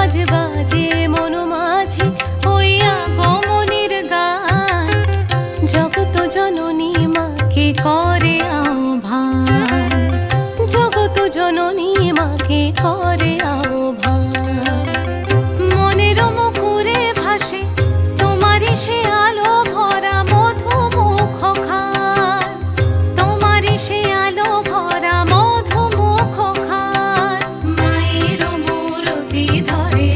বাজে মন মাঝে ওই আগমনীর গান। জগত জননী মাকে করে আহ্বান, জগত জননী মাকে করে আহ্বান। মনের মুকুরে ভাসে তোমারই সে আলো ভরা মধুমুখ খান, তোমারই সে আলো ভরা মধুমুখ খান। মায়ের মূরতি ধরে